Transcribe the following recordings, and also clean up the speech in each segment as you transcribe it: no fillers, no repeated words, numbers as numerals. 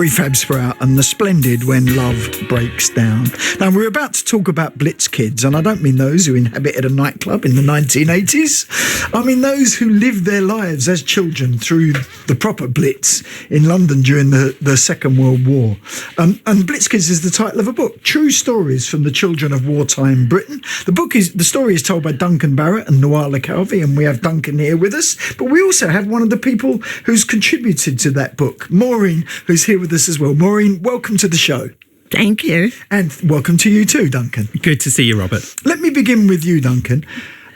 prefab sprout and the splendid When Love Breaks Down. Now, we're about to talk about Blitz kids, and I don't mean those who inhabited a nightclub in the 1980s. I mean those who lived their lives as children through the proper Blitz in London during the Second World War. And Blitz Kids is the title of a book, True Stories from the Children of Wartime Britain. The story is told by Duncan Barrett and Noala Calvi, and we have Duncan here with us. But we also have one of the people who's contributed to that book, Maureen, who's here with us as well. Maureen, welcome to the show. Thank you. And welcome to you too, Duncan. Good to see you, Robert. Let me begin with you, Duncan.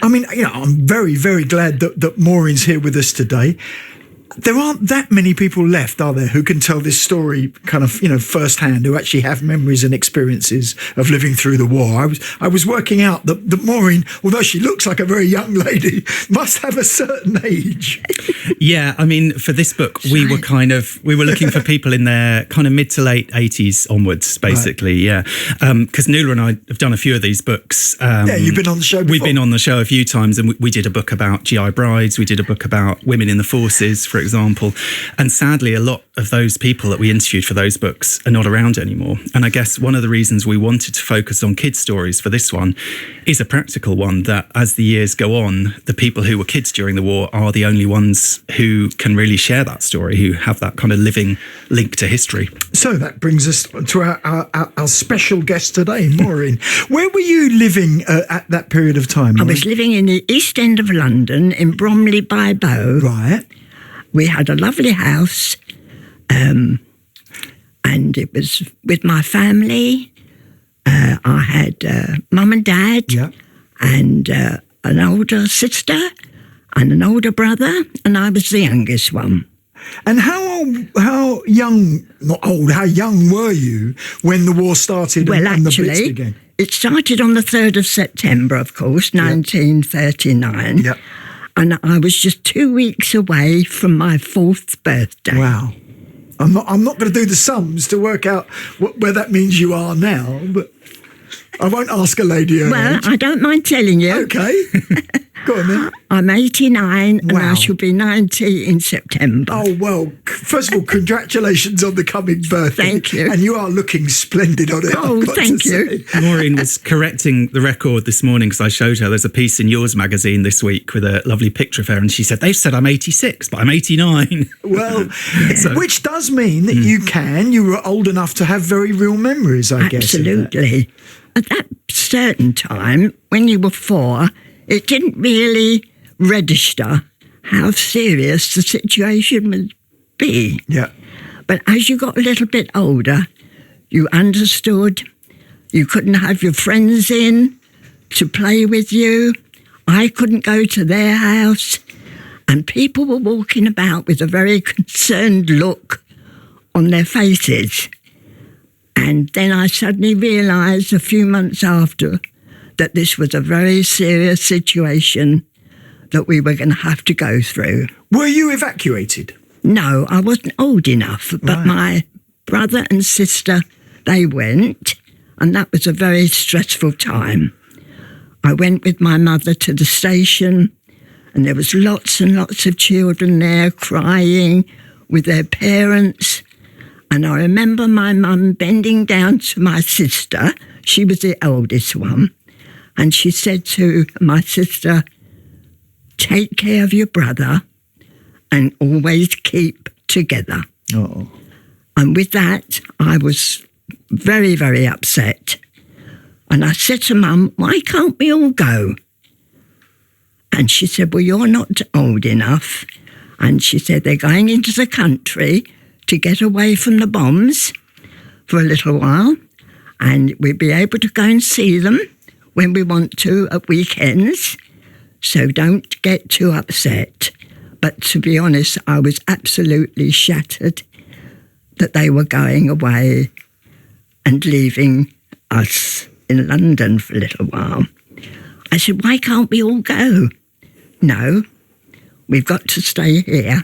I mean, I'm very, very glad that Maureen's here with us today. There aren't that many people left, are there, who can tell this story kind of, firsthand, who actually have memories and experiences of living through the war. I was working out that Maureen, although she looks like a very young lady, must have a certain age. Yeah, I mean, for this book, we were looking for people in their kind of mid to late 80s onwards, basically, right. Yeah. Because Nuala and I have done a few of these books. Yeah, you've been on the show before. We've been on the show a few times, and we did a book about GI brides. We did a book about women in the forces, for example. And sadly, a lot of those people that we interviewed for those books are not around anymore. And I guess one of the reasons we wanted to focus on kids' stories for this one is a practical one, that as the years go on, the people who were kids during the war are the only ones who can really share that story, who have that kind of living link to history. So that brings us to our special guest today, Maureen. Where were you living at that period of time? I was living in the East End of London, in Bromley by Bow. Right. We had a lovely house, and it was with my family. I had mum and dad, yeah, and an older sister and an older brother, and I was the youngest one. And how young were you when the war started and the Blitz began? It started on the 3rd of September, of course, 1939. Yeah. And I was just 2 weeks away from my 4th birthday. Wow. I'm not going to do the sums to work out where that means you are now, but I won't ask a lady her age. I don't mind telling you. Okay. Go on then. I'm 89 and Wow. I shall be 90 in September. Oh, well, first of all, congratulations on the coming birthday. Thank you. And you are looking splendid on it. Oh, thank you. Maureen was correcting the record this morning because I showed her there's a piece in Yours magazine this week with a lovely picture of her, and she said, they've said I'm 86, but I'm 89. Well, which does mean that you were old enough to have very real memories, I guess. Absolutely. At that certain time, when you were 4, it didn't really register how serious the situation would be. Yeah. But as you got a little bit older, you understood you couldn't have your friends in to play with you. I couldn't go to their house. And people were walking about with a very concerned look on their faces. And then I suddenly realised a few months after that this was a very serious situation that we were going to have to go through. Were you evacuated? No, I wasn't old enough, but my brother and sister, they went, and that was a very stressful time. I went with my mother to the station, and there was lots and lots of children there crying with their parents. And I remember my mum bending down to my sister. She was the eldest one. And she said to my sister, take care of your brother and always keep together. Oh. And with that, I was very, very upset. And I said to Mum, why can't we all go? And she said, well, you're not old enough. And she said, they're going into the country to get away from the bombs for a little while. And we'll be able to go and see them when we want to at weekends, so don't get too upset. But to be honest, I was absolutely shattered that they were going away and leaving us in London for a little while. I said, why can't we all go? No, we've got to stay here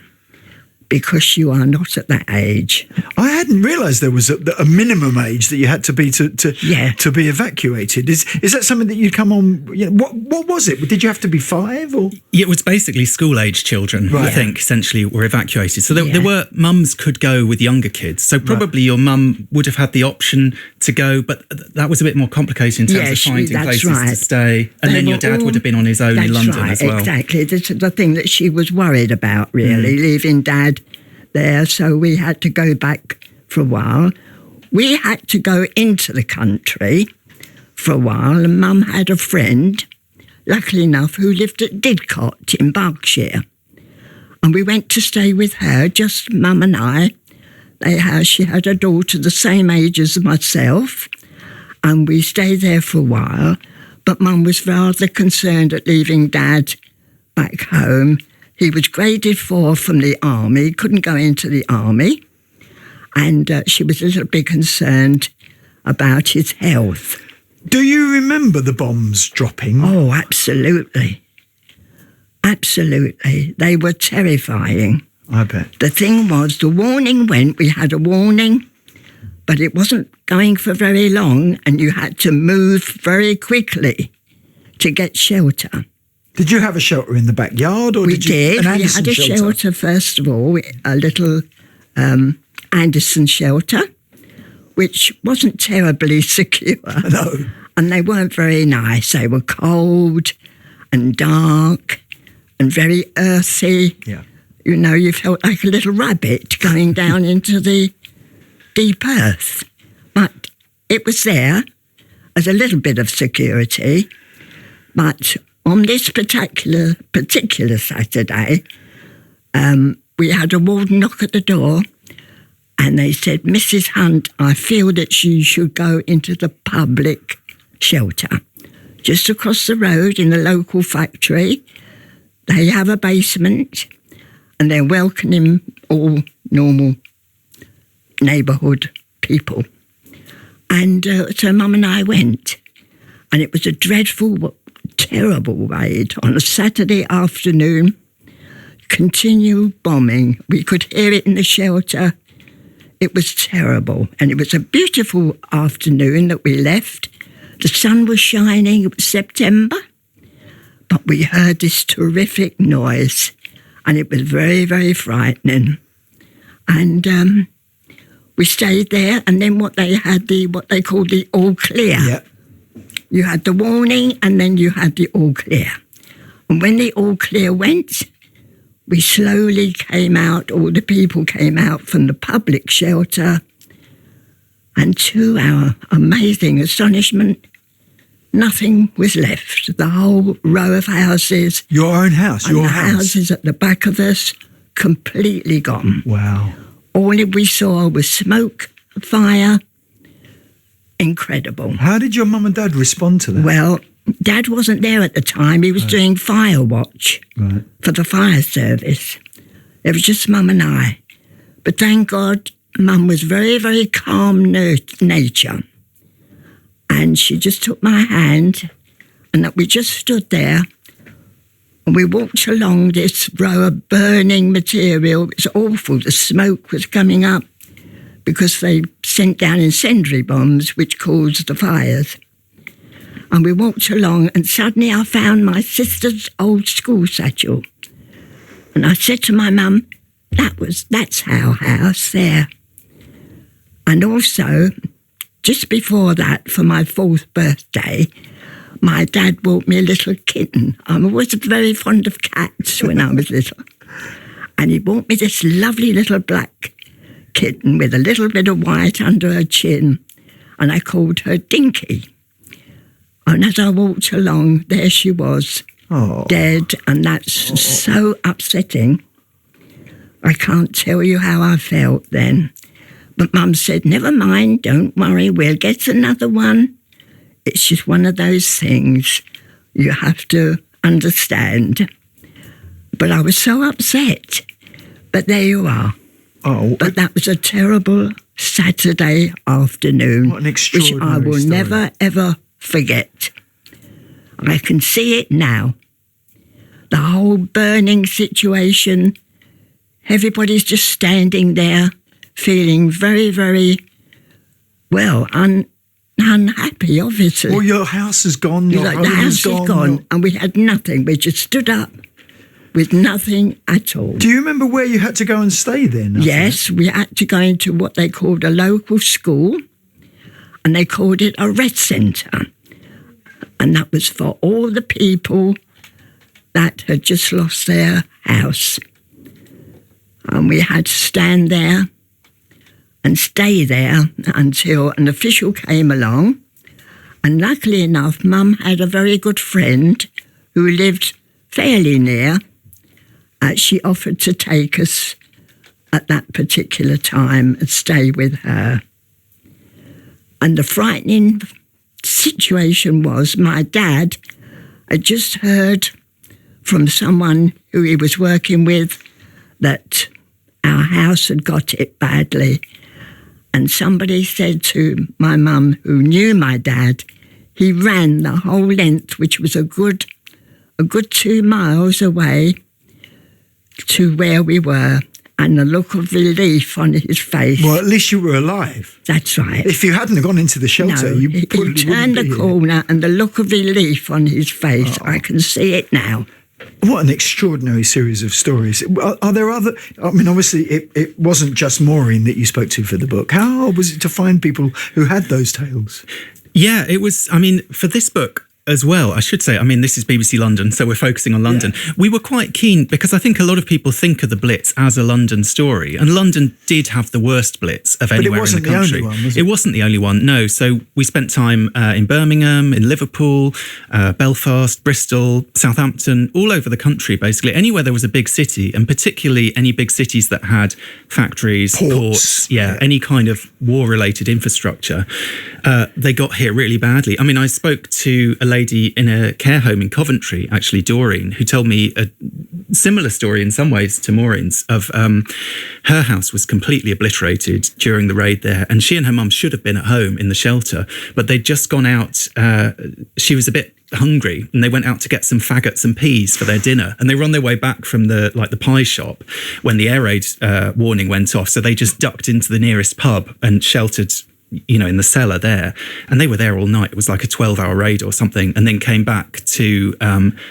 because you are not at that age. I hadn't realised there was a minimum age that you had to be to be evacuated. Is that something that you'd come on? You know, what was it? Did you have to be 5 or? It was basically school-age children, Right. I think, essentially were evacuated. So there were mums could go with younger kids. So probably your mum would have had the option to go, but that was a bit more complicated in terms of finding places to stay. And then your dad would have been on his own in London as well. Exactly. This is the thing that she was worried about, really, leaving Dad there. So we had to go back for a while. We had to go into the country for a while, and Mum had a friend, luckily enough, who lived at Didcot in Berkshire. And we went to stay with her, just Mum and I. She had a daughter the same age as myself, and we stayed there for a while. But Mum was rather concerned at leaving Dad back home. He was graded 4 from the army, couldn't go into the army, and she was a little bit concerned about his health. Do you remember the bombs dropping? Oh, absolutely. Absolutely. They were terrifying. I bet. The thing was, the warning went, we had a warning, but it wasn't going for very long, and you had to move very quickly to get shelter. Did you have a shelter in the backyard? Or We did you, did. an We Anderson had a shelter, first of all, a little Anderson shelter, which wasn't terribly secure. No. And they weren't very nice. They were cold and dark and very earthy. Yeah. You know, you felt like a little rabbit going down into the deep earth. But it was there as a little bit of security. But on this particular Saturday, we had a warden knock at the door, and they said, "Mrs. Hunt, I feel that you should go into the public shelter. Just across the road in the local factory, they have a basement, and they're welcoming all normal neighbourhood people." And so Mum and I went, and it was a dreadful, terrible raid on a Saturday afternoon. Continued bombing. We could hear it in the shelter. It was terrible. And it was a beautiful afternoon that we left. The sun was shining. It was September. But we heard this terrific noise, and it was very, very frightening. And we stayed there, and then what they called the all clear. Yeah. You had the warning, and then you had the all clear. And when the all clear went, we slowly came out, all the people came out from the public shelter, and to our amazing astonishment, nothing was left. The whole row of houses. Your own house, and your the house. houses at the back of us, completely gone. Wow. All we saw was smoke, fire. Incredible. How did your mum and dad respond to that? Well, Dad wasn't there at the time. He was doing fire watch for the fire service. It was just Mum and I. But thank God, Mum was very, very calm nature. And she just took my hand, and that we just stood there, and we walked along this row of burning material. It was awful. The smoke was coming up because they sent down incendiary bombs, which caused the fires. And we walked along, and suddenly I found my sister's old school satchel. And I said to my mum, that's our house there. And also, just before that, for my 4th birthday, my dad bought me a little kitten. I was very fond of cats when I was little. And he bought me this lovely little black kitten with a little bit of white under her chin. And I called her Dinky. And as I walked along, there she was, dead. And that's so upsetting. I can't tell you how I felt then. But Mum said, "Never mind, don't worry, we'll get another one." It's just one of those things you have to understand. But I was so upset. But there you are. Oh, But that was a terrible Saturday afternoon, what an which I extraordinary will story. never, ever forget. I can see it now. The whole burning situation, everybody's just standing there feeling very, very, well, unhappy, obviously. Well, your house is gone, your home the house is gone, and we had nothing. We just stood up with nothing at all. Do you remember where you had to go and stay then? Yes, we had to go into what they called a local school, and they called it a rest centre. And that was for all the people that had just lost their house. And we had to stand there and stay there until an official came along. And luckily enough, Mum had a very good friend who lived fairly near. She offered to take us at that particular time and stay with her. And the frightening situation was my dad had just heard from someone who he was working with that our house had got it badly. And somebody said to my mum, who knew my dad, he ran the whole length, which was a good 2 miles away, to where we were, and the look of relief on his face. Well, at least you were alive. That's right. If you hadn't gone into the shelter, No, you probably he turned the corner, and the look of relief on his face, I can see it now. What an extraordinary series of stories. Are there other... I mean, obviously, it wasn't just Maureen that you spoke to for the book. How hard was it to find people who had those tales? Yeah, it was, I mean, for this book as well, I should say, I mean, this is BBC London, so we're focusing on London. Yeah. We were quite keen, because I think a lot of people think of the Blitz as a London story, and London did have the worst Blitz of anywhere in the country. But it wasn't the only one, was it? It wasn't the only one, no. So we spent time in Birmingham, in Liverpool, Belfast, Bristol, Southampton, all over the country, basically. Anywhere there was a big city, and particularly any big cities that had factories, ports, any kind of war-related infrastructure, they got hit really badly. I mean, I spoke to a lady in a care home in Coventry, actually, Doreen, who told me a similar story in some ways to Maureen's of her house was completely obliterated during the raid there, and she and her mum should have been at home in the shelter, but they'd just gone out. She was a bit hungry, and they went out to get some faggots and peas for their dinner, and they were on their way back from the pie shop when the air raid warning went off, so they just ducked into the nearest pub and sheltered, you know, in the cellar there, and they were there all night. It was like a 12-hour raid or something, and then came back to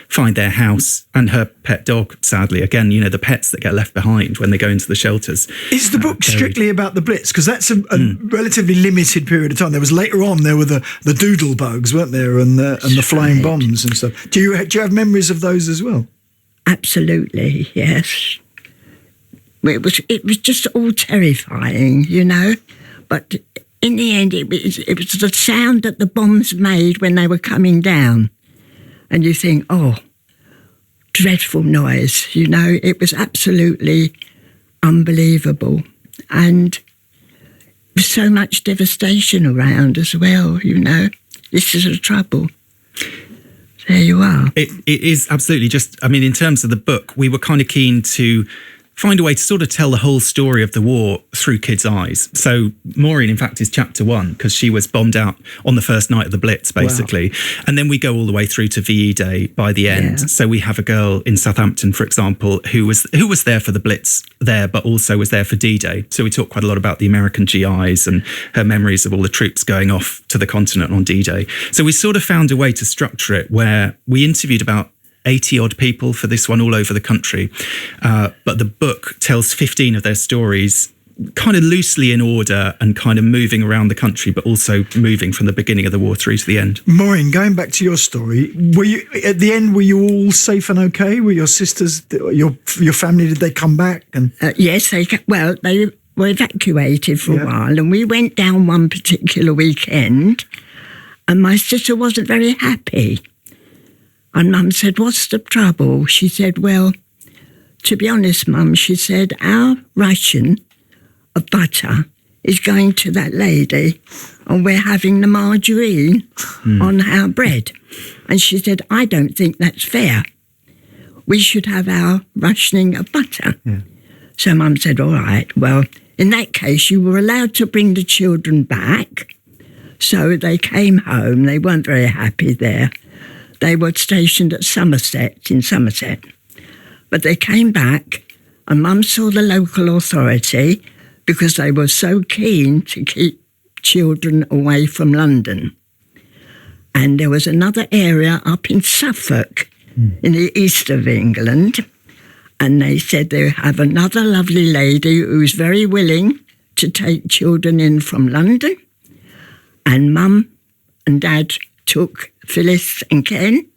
find their house and her pet dog, sadly. Again, you know, the pets that get left behind when they go into the shelters. Is the book strictly about the Blitz? Because that's a relatively limited period of time. There was later on, there were the doodle bugs, weren't there, and the flying bombs and stuff. Do you have memories of those as well? Absolutely, yes. It was just all terrifying, you know, but in the end, it was the sound that the bombs made when they were coming down. And you think, oh, dreadful noise, you know. It was absolutely unbelievable. And so much devastation around as well, you know. This is the trouble. There you are. It is absolutely just, I mean, in terms of the book, we were kind of keen to find a way to sort of tell the whole story of the war through kids' eyes. So Maureen, in fact, is chapter 1, because she was bombed out on the first night of the Blitz, basically. Wow. And then we go all the way through to VE Day by the end. Yeah. So we have a girl in Southampton, for example, who was there for the Blitz there, but also was there for D-Day. So we talk quite a lot about the American GIs and her memories of all the troops going off to the continent on D-Day. So we sort of found a way to structure it where we interviewed about 80 odd people for this one all over the country. But the book tells 15 of their stories kind of loosely in order and kind of moving around the country, but also moving from the beginning of the war through to the end. Maureen, going back to your story, at the end, were you all safe and okay? Were your sisters, your family, did they come back? And yes, they were evacuated for a while, and we went down one particular weekend, and my sister wasn't very happy. And Mum said, what's the trouble? She said, well, to be honest, Mum, she said, our ration of butter is going to that lady, and we're having the margarine on our bread. And she said, I don't think that's fair. We should have our rationing of butter. Yeah. So Mum said, all right, well, in that case, you were allowed to bring the children back. So they came home. They weren't very happy there. They were stationed at Somerset, in Somerset. But they came back, And Mum saw the local authority because they were so keen to keep children away from London. And there was another area up in Suffolk, in the east of England, and they said they have another lovely lady who's very willing to take children in from London. And Mum and Dad took Phyllis and Ken,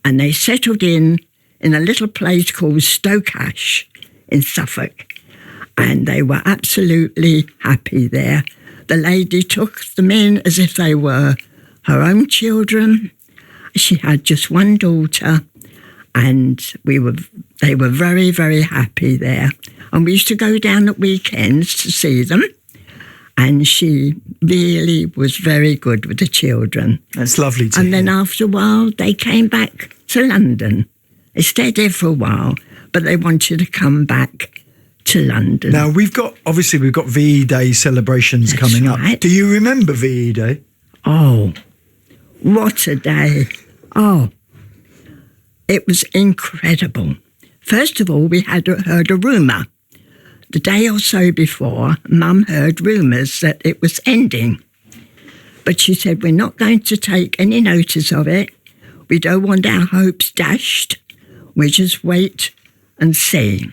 and they settled in a little place called Stokeash in Suffolk. And they were absolutely happy there. The lady took them in as if they were her own children. She had just one daughter, and they were very, very happy there. And we used to go down at weekends to see them, and she really was very good with the children. That's lovely to And hear. then after a while, they came back to London. They stayed there for a while, but they wanted to come back to London. Now, we've got VE Day celebrations That's coming up. right. Do you remember VE Day? Oh, what a day. Oh, it was incredible. First of all, we had heard a rumour. The day or so before, Mum heard rumours that it was ending. But she said, we're not going to take any notice of it. We don't want our hopes dashed. We just wait and see.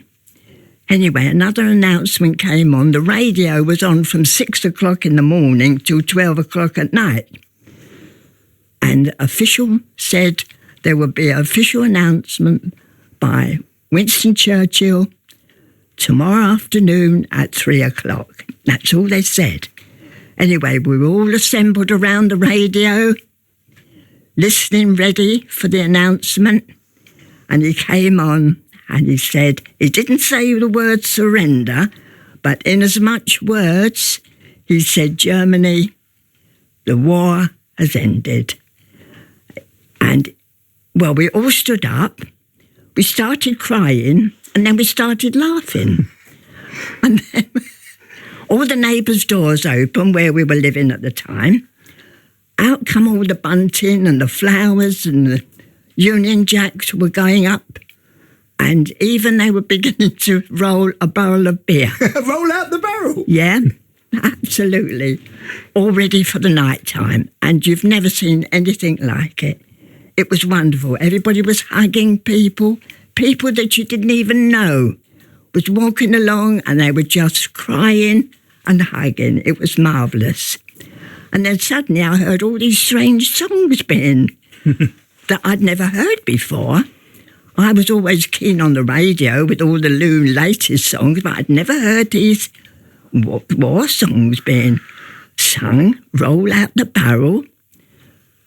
Anyway, another announcement came on. The radio was on from 6 o'clock in the morning till 12 o'clock at night. And the official said there would be an official announcement by Winston Churchill tomorrow afternoon at 3 o'clock. That's all they said. Anyway, we were all assembled around the radio, listening ready for the announcement. And he came on and he said, he didn't say the word surrender, but in as much words, he said, Germany, the war has ended. And, well, we all stood up, we started crying, and then we started laughing. And then all the neighbours' doors open where we were living at the time. Out come all the bunting and the flowers, and the Union Jacks were going up. And even they were beginning to roll a barrel of beer. Roll out the barrel. Yeah, absolutely. All ready for the night time. And you've never seen anything like it. It was wonderful. Everybody was hugging people that you didn't even know was walking along, and they were just crying and hugging. It was marvellous. And then suddenly I heard all these strange songs being that I'd never heard before. I was always keen on the radio with all the new latest songs, but I'd never heard these war songs being sung. Roll out the barrel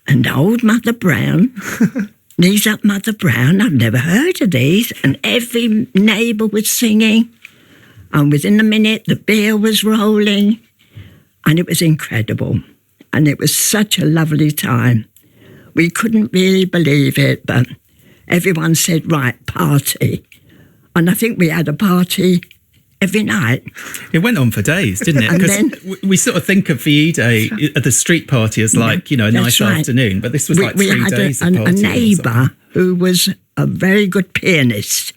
and Old Mother Brown. Knees up, Mother Brown. I've never heard of these. And every neighbour was singing. And within a minute, the beer was rolling. And it was incredible. And it was such a lovely time. We couldn't really believe it, but everyone said, right, party. And I think we had a party every night. It went on for days, didn't it? And Because then- we sort of think of VE Day, the street party, as like, a That's nice right. afternoon. But this was like 3 had days a of partying. neighbour who was a very good pianist.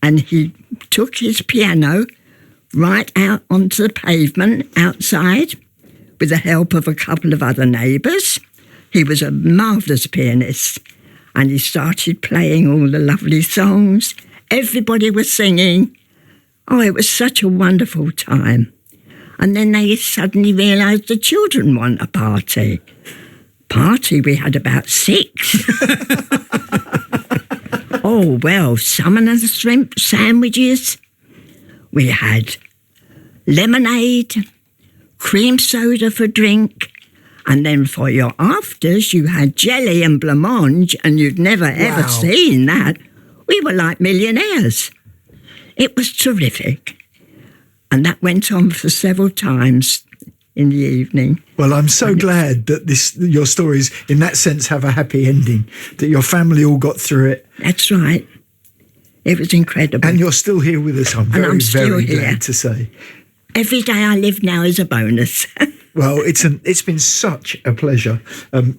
And he took his piano right out onto the pavement outside with the help of a couple of other neighbours. He was a marvellous pianist. And he started playing all the lovely songs. Everybody was singing. Oh, it was such a wonderful time. And then they suddenly realised the children want a party. We had about 6. Oh, well, salmon and shrimp sandwiches. We had lemonade, cream soda for drink. And then for your afters, you had jelly and blancmange, and you'd never ever seen that. We were like millionaires. It was terrific. And that went on for several times in the evening. Well, I'm so glad that your stories, in that sense, have a happy ending, that your family all got through it. That's right. It was incredible. And you're still here with us, I'm very, I'm still very here. glad to say. Every day I live now is a bonus. Well, it's been such a pleasure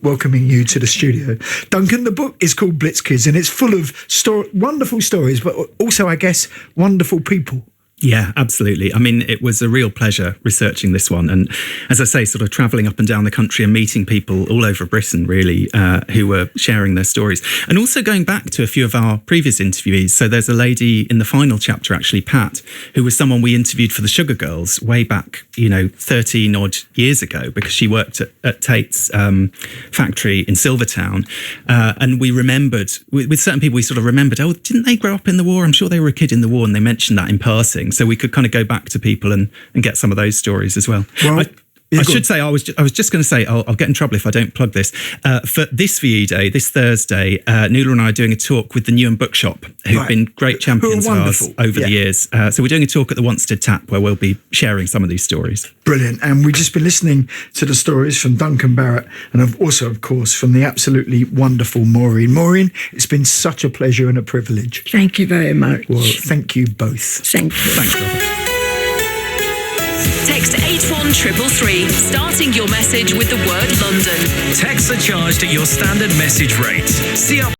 welcoming you to the studio. Duncan, the book is called Blitz Kids, and it's full of wonderful stories, but also, I guess, wonderful people. Yeah, absolutely. I mean, it was a real pleasure researching this one. And as I say, sort of travelling up and down the country and meeting people all over Britain, really, who were sharing their stories. And also going back to a few of our previous interviewees. So there's a lady in the final chapter, actually, Pat, who was someone we interviewed for the Sugar Girls way back, 13 odd years ago, because she worked at Tate's factory in Silvertown. And we remembered, with certain people, we sort of remembered, oh, didn't they grow up in the war? I'm sure they were a kid in the war. And they mentioned that in passing. So we could kind of go back to people and get some of those stories as well. Well, I should say, I was just going to say, I'll get in trouble if I don't plug this. For this VE Day, this Thursday, Nuala and I are doing a talk with the Newham Bookshop, who've been great champions of ours over the years. So we're doing a talk at the Wanstead Tap where we'll be sharing some of these stories. Brilliant. And we've just been listening to the stories from Duncan Barrett and also, of course, from the absolutely wonderful Maureen. Maureen, it's been such a pleasure and a privilege. Thank you very much. Well, thank you both. Thank you. Thanks, Robert. Text 81333, starting your message with the word London. Texts are charged at your standard message rate. See up.